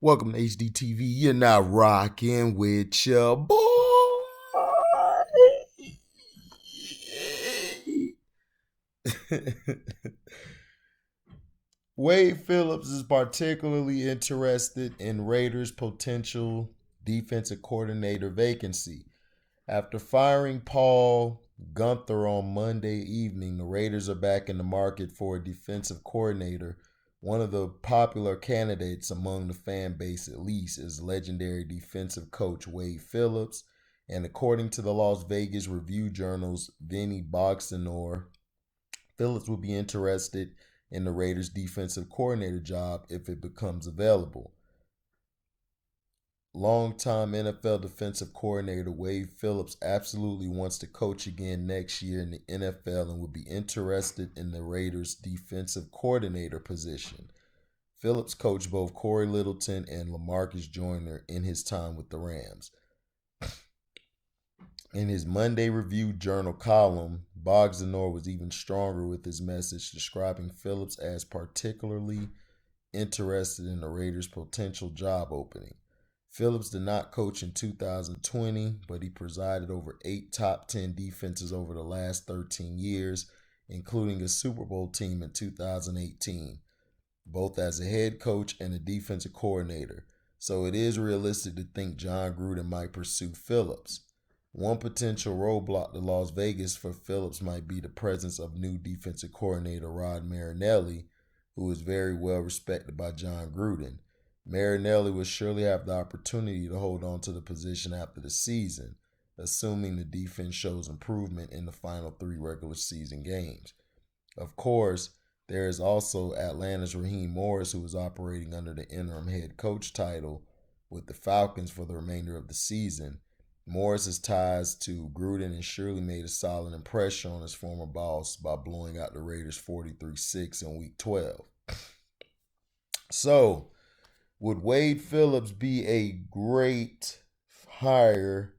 Welcome to HDTV. You're now rocking with your boy. Wade Phillips is particularly interested in Raiders' potential defensive coordinator vacancy. After firing Paul Gunther on Monday evening, the Raiders are back in the market for a defensive coordinator. One of the popular candidates among the fan base, at least, is legendary defensive coach Wade Phillips. And according to the Las Vegas Review Journal's Vinny Boxenor, Phillips will be interested in the Raiders' defensive coordinator job if it becomes available. Longtime NFL defensive coordinator Wade Phillips absolutely wants to coach again next year in the NFL and would be interested in the Raiders' defensive coordinator position. Phillips coached both Corey Littleton and LaMarcus Joyner in his time with the Rams. In his Monday Review Journal column, Bogdanor was even stronger with his message, describing Phillips as particularly interested in the Raiders' potential job opening. Phillips did not coach in 2020, but he presided over 8 top 10 defenses over the last 13 years, including a Super Bowl team in 2018, both as a head coach and a defensive coordinator. So it is realistic to think John Gruden might pursue Phillips. One potential roadblock to Las Vegas for Phillips might be the presence of new defensive coordinator Rod Marinelli, who is very well respected by John Gruden. Marinelli will surely have the opportunity to hold on to the position after the season, assuming the defense shows improvement in the final 3 regular season games. Of course, there is also Atlanta's Raheem Morris, who is operating under the interim head coach title with the Falcons for the remainder of the season. Morris's ties to Gruden and surely made a solid impression on his former boss by blowing out the Raiders 43-6 in Week 12. So, would Wade Phillips be a great hire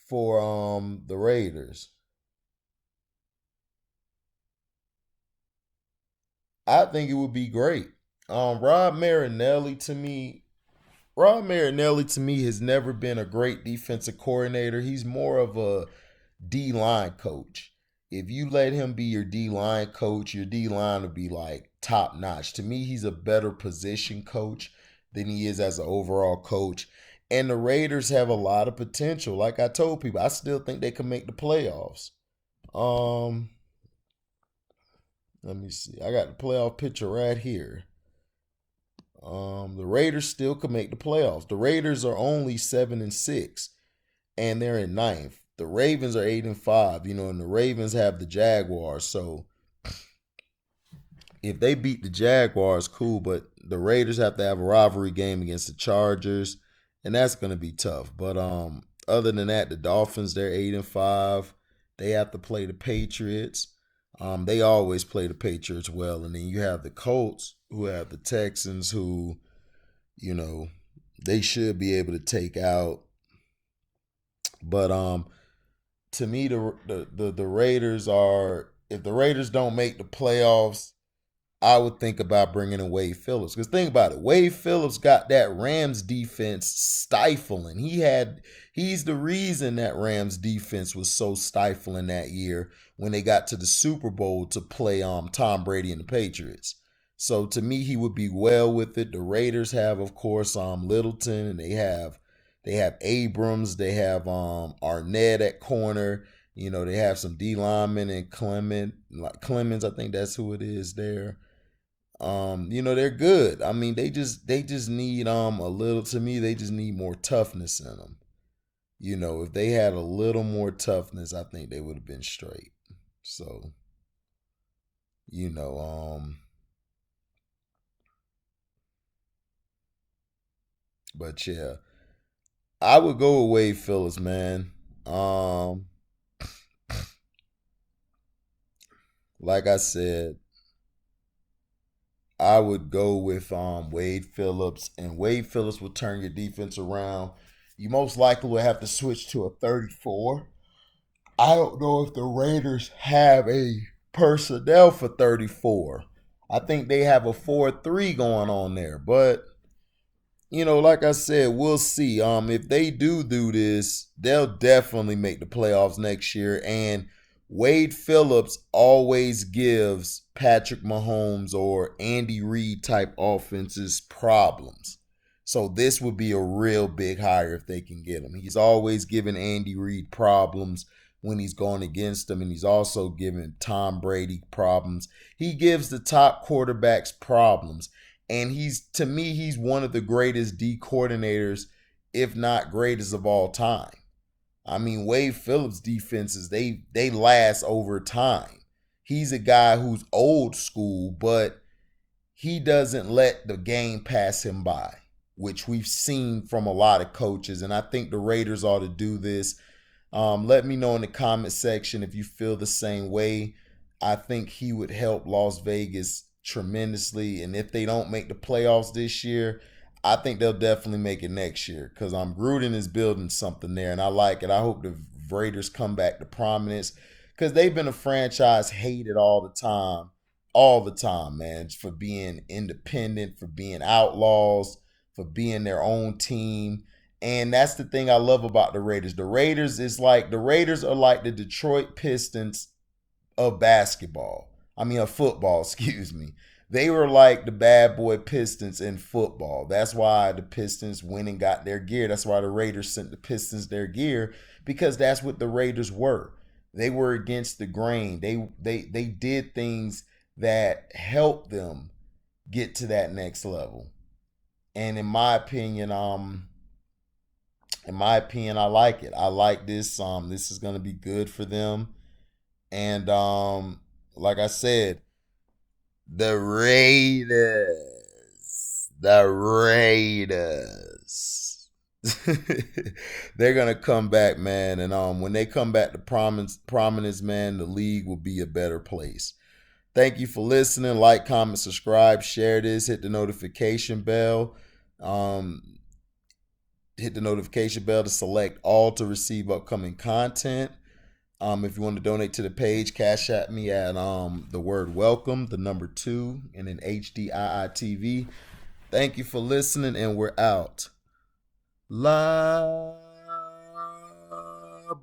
for the Raiders? I think it would be great. Rod Marinelli to me has never been a great defensive coordinator. He's more of a D-line coach. If you let him be your D-line coach, your D-line will be like top notch. To me, he's a better position coach than he is as an overall coach. And the Raiders have a lot of potential. Like I told people, I still think they can make the playoffs. Let me see. I got the playoff picture right here. The Raiders still can make the playoffs. The Raiders are only 7-6, and they're in 9th. The Ravens are 8-5, and the Ravens have the Jaguars. So if they beat the Jaguars, cool. But the Raiders have to have a rivalry game against the Chargers, and that's going to be tough. But other than that, the Dolphins, they're 8-5. They have to play the Patriots. They always play the Patriots well. And then you have the Colts, who have the Texans, who, they should be able to take out. But to me, the Raiders are, if the Raiders don't make the playoffs, I would think about bringing in Wade Phillips. Because think about it, Wade Phillips got that Rams defense stifling. He's the reason that Rams defense was so stifling that year when they got to the Super Bowl to play Tom Brady and the Patriots. So to me, he would be well with it. The Raiders have, of course, Littleton, and they have Abrams, they have Arnett at corner. They have some D linemen and Clemens, I think that's who it is there. They're good. I mean, they just need a little, to me, they just need more toughness in them. If they had a little more toughness, I think they would have been straight. So, but yeah, I would go with Wade Phillips, man. Like I said, I would go with Wade Phillips, and Wade Phillips will turn your defense around. You most likely will have to switch to a 34. I don't know if the Raiders have a personnel for 34. I think they have a 4-3 going on there, but Like I said, we'll see. If they do this, they'll definitely make the playoffs next year. And Wade Phillips always gives Patrick Mahomes or Andy Reid type offenses problems. So this would be a real big hire if they can get him. He's always given Andy Reid problems when he's going against him, and he's also given Tom Brady problems. He gives the top quarterbacks problems. And to me, he's one of the greatest D coordinators, if not greatest of all time. I mean, Wade Phillips defenses, they last over time. He's a guy who's old school, but he doesn't let the game pass him by, which we've seen from a lot of coaches. And I think the Raiders ought to do this. Let me know in the comment section if you feel the same way. I think he would help Las Vegas tremendously. And if they don't make the playoffs this year, I think they'll definitely make it next year, because Gruden is building something there, and I like it. I hope the Raiders come back to prominence, because they've been a franchise hated all the time, man, for being independent, for being outlaws, for being their own team. And that's the thing I love about the Raiders. The Raiders are like the Detroit Pistons of basketball. Of football, excuse me. They were like the bad boy Pistons in football. That's why the Pistons went and got their gear. That's why the Raiders sent the Pistons their gear, because that's what the Raiders were. They were against the grain. They did things that helped them get to that next level. And in my opinion, I like it. I like this. This is gonna be good for them. And like I said, the Raiders. The Raiders. They're gonna come back, man. And when they come back to prominence, man, the league will be a better place. Thank you for listening. Like, comment, subscribe, share this, hit the notification bell. Hit the notification bell to select all to receive upcoming content. If you want to donate to the page, cash at me at the word welcome, the number 2, and then HDIITV. Thank you for listening, and we're out. La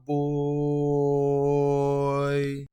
boy.